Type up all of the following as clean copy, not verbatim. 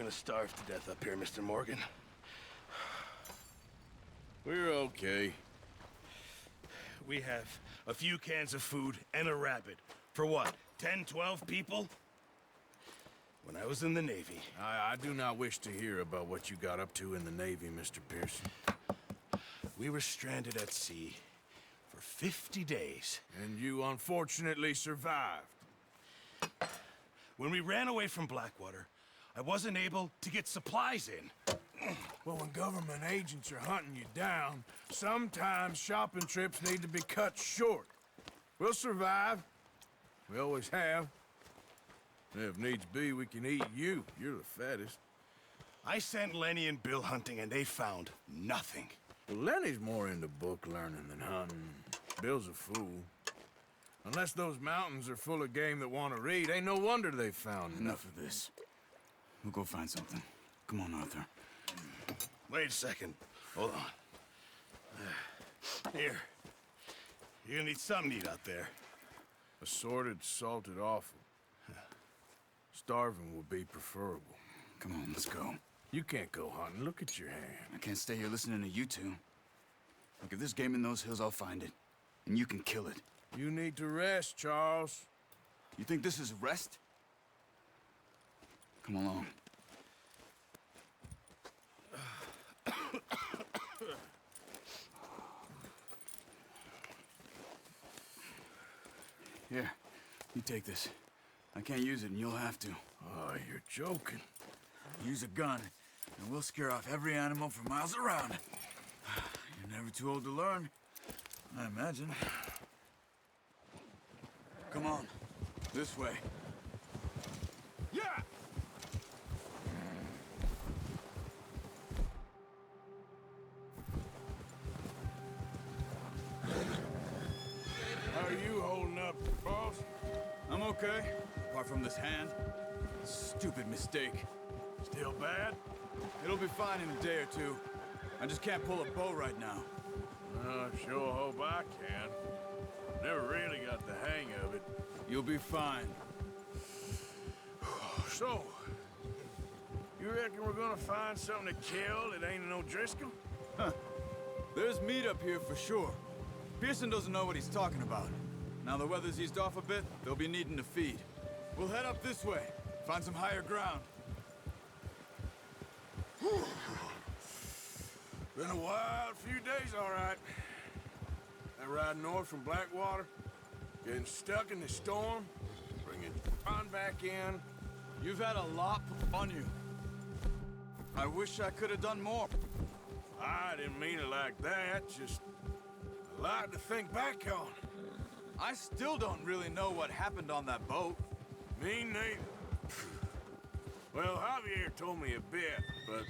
gonna starve to death up here, Mr. Morgan. We're okay. We have a few cans of food and a rabbit. For what, 10, 12 people? When I was in the Navy... I do not wish to hear about what you got up to in the Navy, Mr. Pearson. We were stranded at sea for 50 days. And you unfortunately survived. When we ran away from Blackwater, I wasn't able to get supplies in. Well, when government agents are hunting you down, sometimes shopping trips need to be cut short. We'll survive. We always have. And if needs be, we can eat you. You're the fattest. I sent Lenny and Bill hunting, and they found nothing. Well, Lenny's more into book learning than hunting. Bill's a fool. Unless those mountains are full of game that want to read, ain't no wonder they found Enough of this. We'll go find something. Come on, Arthur. Wait a second. Hold on. Here. You're gonna need something to eat out there. Assorted, salted offal. Starving would be preferable. Come on, let's go. You can't go hunting. Look at your hand. I can't stay here listening to you two. Look, if there's game in those hills, I'll find it. And you can kill it. You need to rest, Charles. You think this is rest? Come along. Here, you take this. I can't use it, and you'll have to. Oh, you're joking. Use a gun, and we'll scare off every animal for miles around. You're never too old to learn, I imagine. Come on, this way. Yeah! How are you holding up, boss? I'm okay, apart from this hand. Stupid mistake. Still bad? It'll be fine in a day or two. I just can't pull a bow right now. I sure hope I can. Never really got the hang of it. You'll be fine. So, you reckon we're gonna find something to kill that ain't no Driscoll? Huh. There's meat up here for sure. Pearson doesn't know what he's talking about. Now the weather's eased off a bit, they'll be needing to feed. We'll head up this way, find some higher ground. Been a wild few days, all right. That ride north from Blackwater, getting stuck in the storm, bringing John back in. You've had a lot put on you. I wish I could have done more. I didn't mean it like that, just a lot to think back on. I still don't really know what happened on that boat. Me neither. Well, Javier told me a bit, but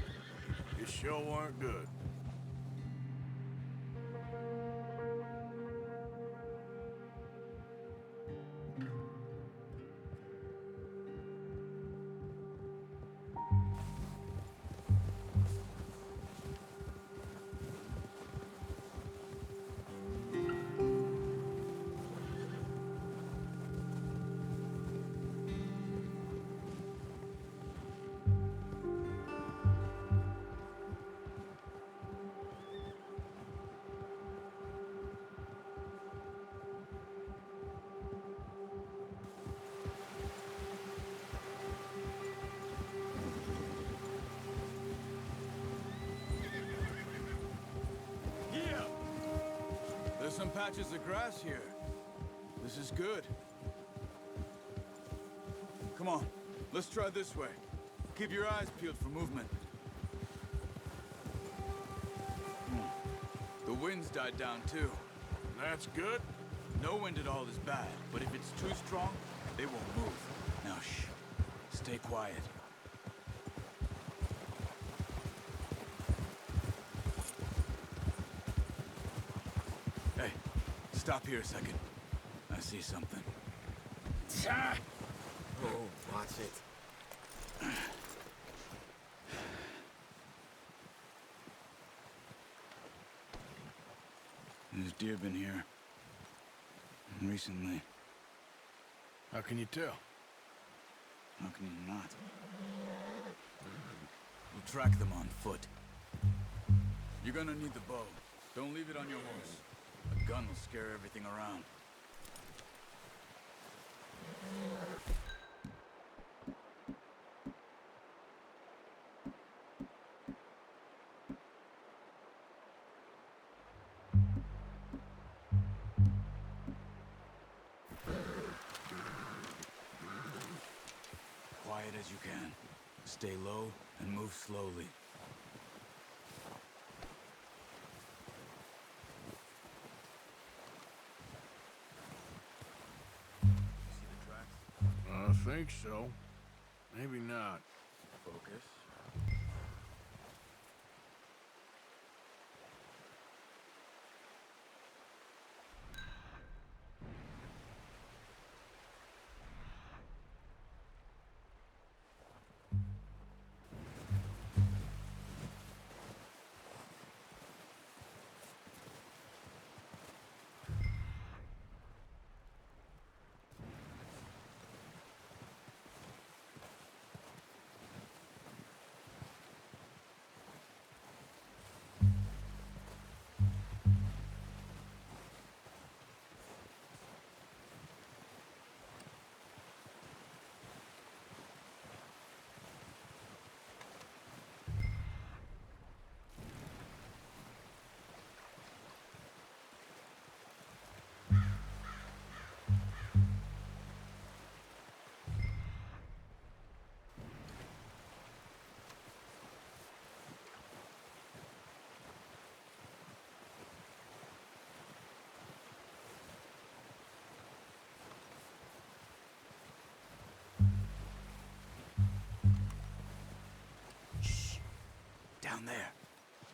it sure weren't good. There's some patches of grass here. This is good. Come on, let's try this way. Keep your eyes peeled for movement. The wind's died down too. That's good. No wind at all is bad, but if it's too strong, they won't move. Now shh, stay quiet. Hey, stop here a second. I see something. Oh, watch it. There's deer been here. Recently. How can you tell? How can you not? track them on foot. You're gonna need the bow. Don't leave it on your horse. A gun will scare everything around. Quiet as you can. Stay low and move slowly. See the tracks? I think so. Maybe not. Focus. Down there.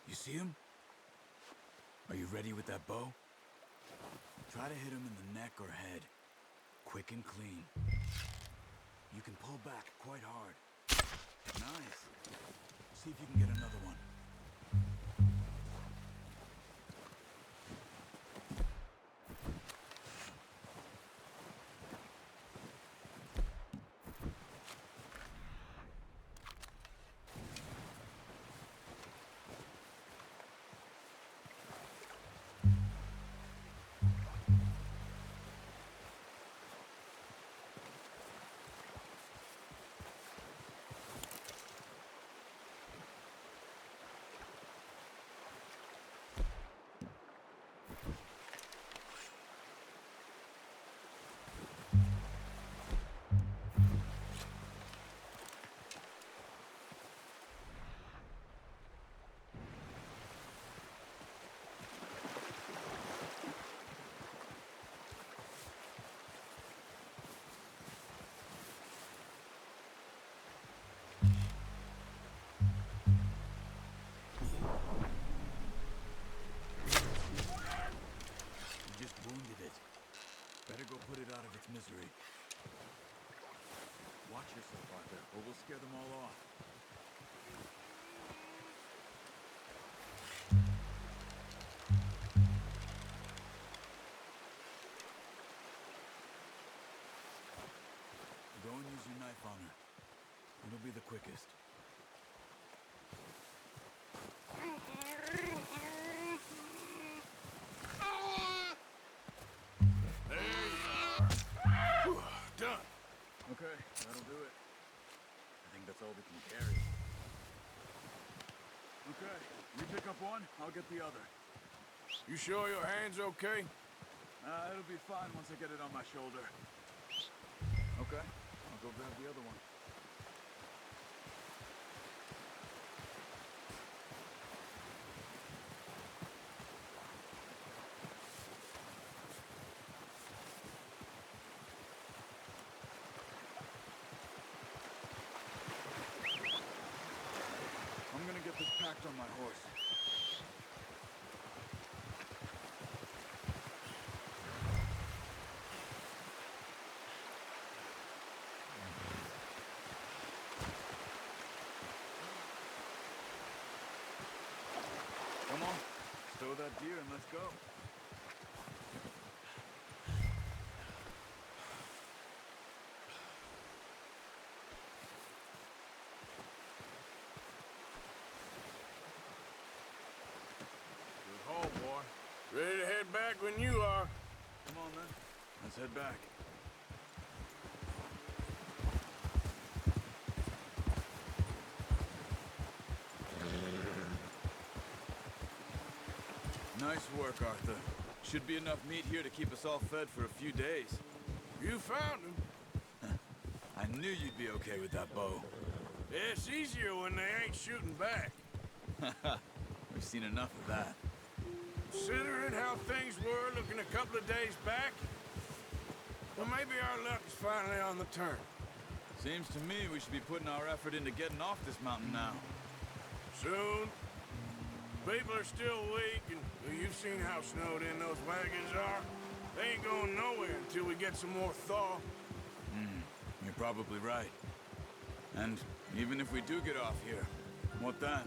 You see him? Are you ready with that bow? Try to hit him in the neck or head. Quick and clean. You can pull back quite hard. Nice. See if you can get another one. Better go put it out of its misery. Watch yourself, Arthur, or we'll scare them all off. Go and use your knife on her. It'll be the quickest. Done. Okay, that'll do it. I think that's all we can carry. Okay, you pick up one, I'll get the other. You sure your hand's okay? It'll be fine once I get it on my shoulder. Okay, I'll go grab the other one. I'm gonna get this packed on my horse. Come on, stow that deer and let's go. back when you are. Come on, then. Let's head back. Nice work, Arthur. Should be enough meat here to keep us all fed for a few days. You found him. I knew you'd be okay with that bow. It's easier when they ain't shooting back. We've seen enough of that. Considering how things were looking a couple of days back, well, maybe our luck is finally on the turn. Seems to me we should be putting our effort into getting off this mountain now. Soon. People are still weak, and well, you've seen how snowed in those wagons are. They ain't going nowhere until we get some more thaw. You're probably right. And even if we do get off here, what then?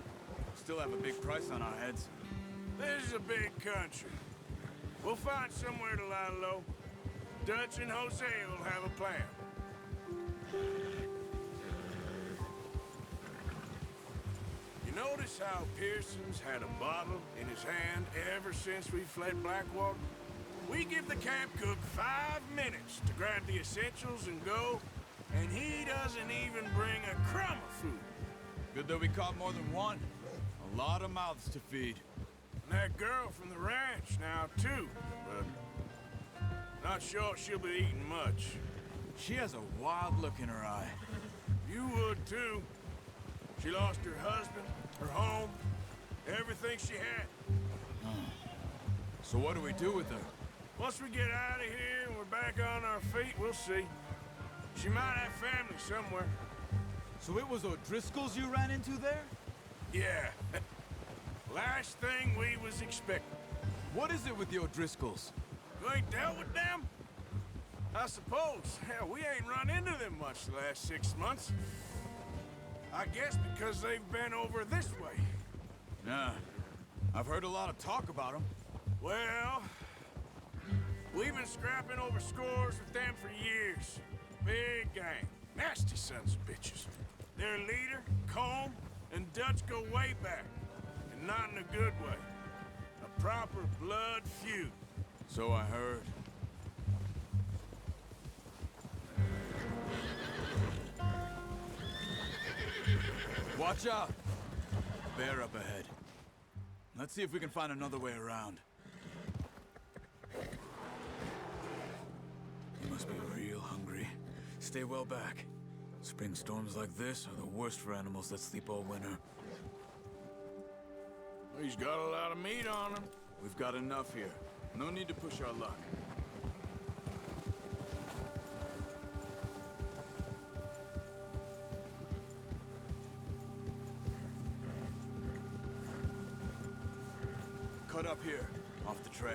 Still have a big price on our heads. This is a big country. We'll find somewhere to lie low. Dutch and Jose will have a plan. You notice how Pearson's had a bottle in his hand ever since we fled Blackwater? We give the camp cook 5 minutes to grab the essentials and go, and he doesn't even bring a crumb of food. Good that we caught more than one. A lot of mouths to feed. And that girl from the ranch now, too, but not sure she'll be eating much. She has a wild look in her eye. You would, too. She lost her husband, her home, everything she had. So what do we do with her? Once we get out of here and we're back on our feet, we'll see. She might have family somewhere. So it was O'Driscoll's you ran into there? Yeah. Last thing we was expecting. What is it with the O'Driscolls? You ain't dealt with them? I suppose. Hell, we ain't run into them much the last 6 months. I guess because they've been over this way. Yeah. I've heard a lot of talk about them. Well, we've been scrapping over scores with them for years. Big gang. Nasty sons of bitches. Their leader, Combe, and Dutch go way back. And not in a good way. A proper blood feud. So I heard. Watch out! Bear up ahead. Let's see if we can find another way around. You must be real hungry. Stay well back. Spring storms like this are the worst for animals that sleep all winter. He's got a lot of meat on him. We've got enough here. No need to push our luck. Cut up here, off the trail.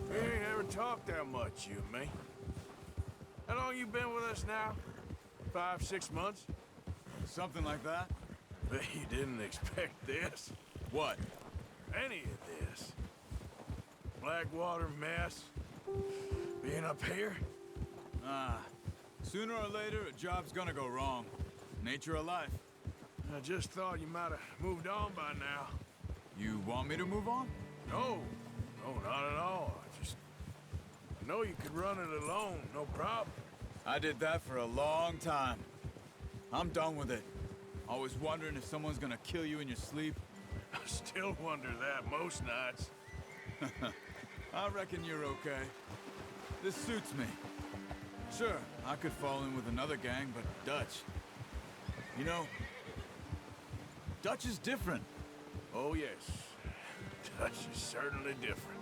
We ain't ever talked that much, you and me. How long you been with us now? 5, 6 months? Something like that? Bet you didn't expect this. What? Any of this. Blackwater mess. Being up here? Sooner or later, a job's gonna go wrong. Nature of life. I just thought you might have moved on by now. You want me to move on? No. No, not at all. I know you could run it alone, no problem. I did that for a long time. I'm done with it. Always wondering if someone's gonna kill you in your sleep. I still wonder that most nights. I reckon you're okay. This suits me. Sure, I could fall in with another gang, but Dutch... You know, Dutch is different. Oh, yes. Dutch is certainly different.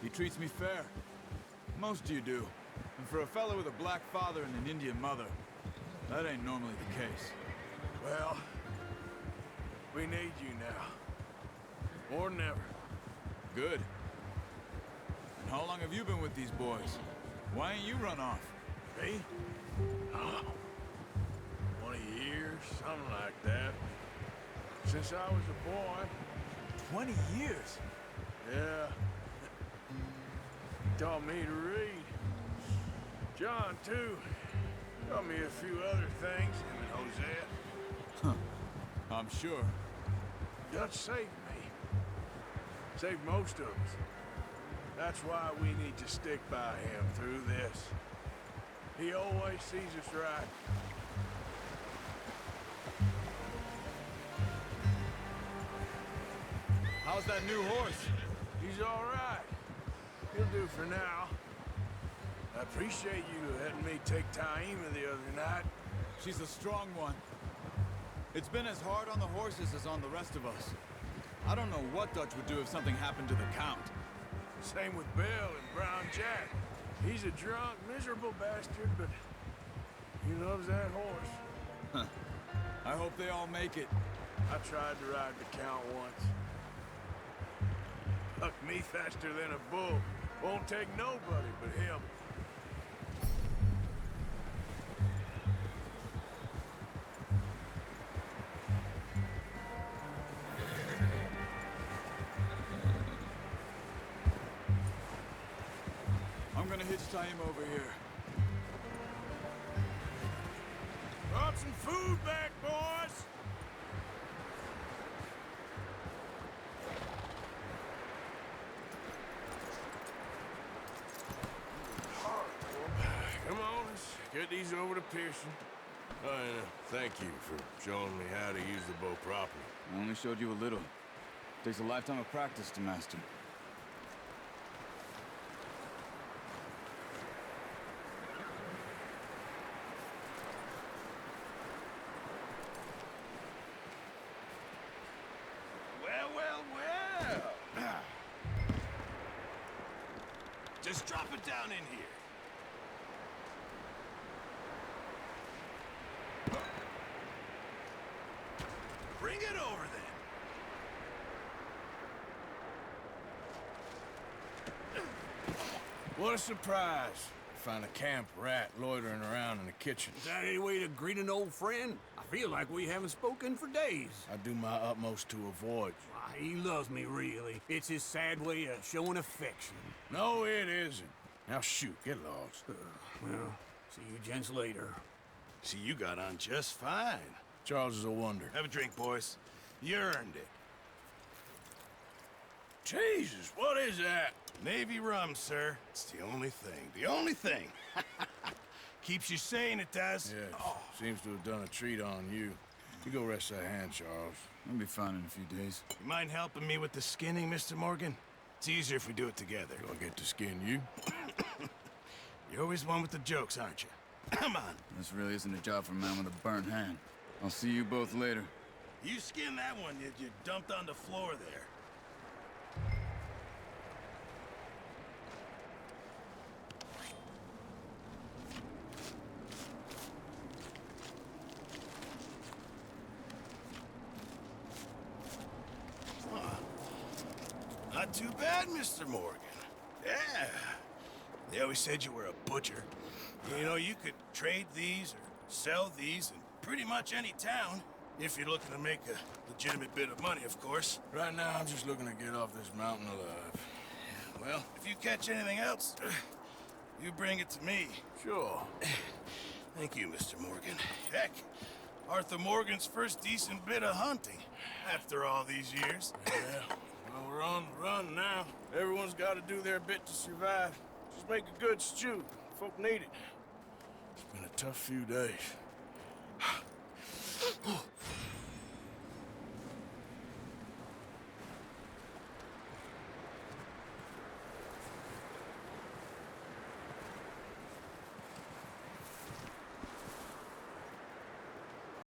He treats me fair. Most you do. And for a fellow with a black father and an Indian mother, that ain't normally the case. Well, we need you now. More than ever. Good. And how long have you been with these boys? Why ain't you run off? Me? Oh, 20 years, something like that. Since I was a boy. 20 years? Yeah. Taught me to read. John, too. Taught me a few other things, him and Hosea. Huh. I'm sure. Dutch saved me. Saved most of us. That's why we need to stick by him through this. He always sees us right. How's that new horse? He's all right. He'll do for now. I appreciate you letting me take Taima the other night. She's a strong one. It's been as hard on the horses as on the rest of us. I don't know what Dutch would do if something happened to the Count. Same with Bill and Brown Jack. He's a drunk, miserable bastard, but he loves that horse. Huh. I hope they all make it. I tried to ride the Count once. Bucked me faster than a bull. Won't take nobody but him. I'm gonna hitch Taima over here. Brought some food back, boys! Come on, let's get these over to Pearson. Oh, and thank you for showing me how to use the bow properly. I only showed you a little. Takes a lifetime of practice to master. Well, well, well. Just drop it down in here. Bring it over then. What a surprise. Find a camp rat loitering around in the kitchen. Is that any way to greet an old friend? I feel like we haven't spoken for days. I do my utmost to avoid you. Why, he loves me, really. It's his sad way of showing affection. No, it isn't. Now shoot, get lost. Well, see you gents later. See, you got on just fine. Charles is a wonder. Have a drink, boys. You earned it. Jesus, what is that? Navy rum, sir. It's the only thing. The only thing. Keeps you sane, it does. Yes, seems to have done a treat on you. You go rest that hand, Charles. I'll be fine in a few days. You mind helping me with the skinning, Mr. Morgan? It's easier if we do it together. Do I get to skin you? You're always one with the jokes, aren't you? Come on. This really isn't a job for a man with a burnt hand. I'll see you both later. You skin that one you dumped on the floor there. Not too bad, Mr. Morgan. Yeah. They always said you were a butcher. You know, you could trade these or sell these in pretty much any town, if you're looking to make a legitimate bit of money, of course. Right now, I'm just looking to get off this mountain alive. Well, if you catch anything else, you bring it to me. Sure. Thank you, Mr. Morgan. Heck, Arthur Morgan's first decent bit of hunting, after all these years. Yeah. Well, we're on the run now. Everyone's got to do their bit to survive. Just make a good stew. Folk need it. It's been a tough few days.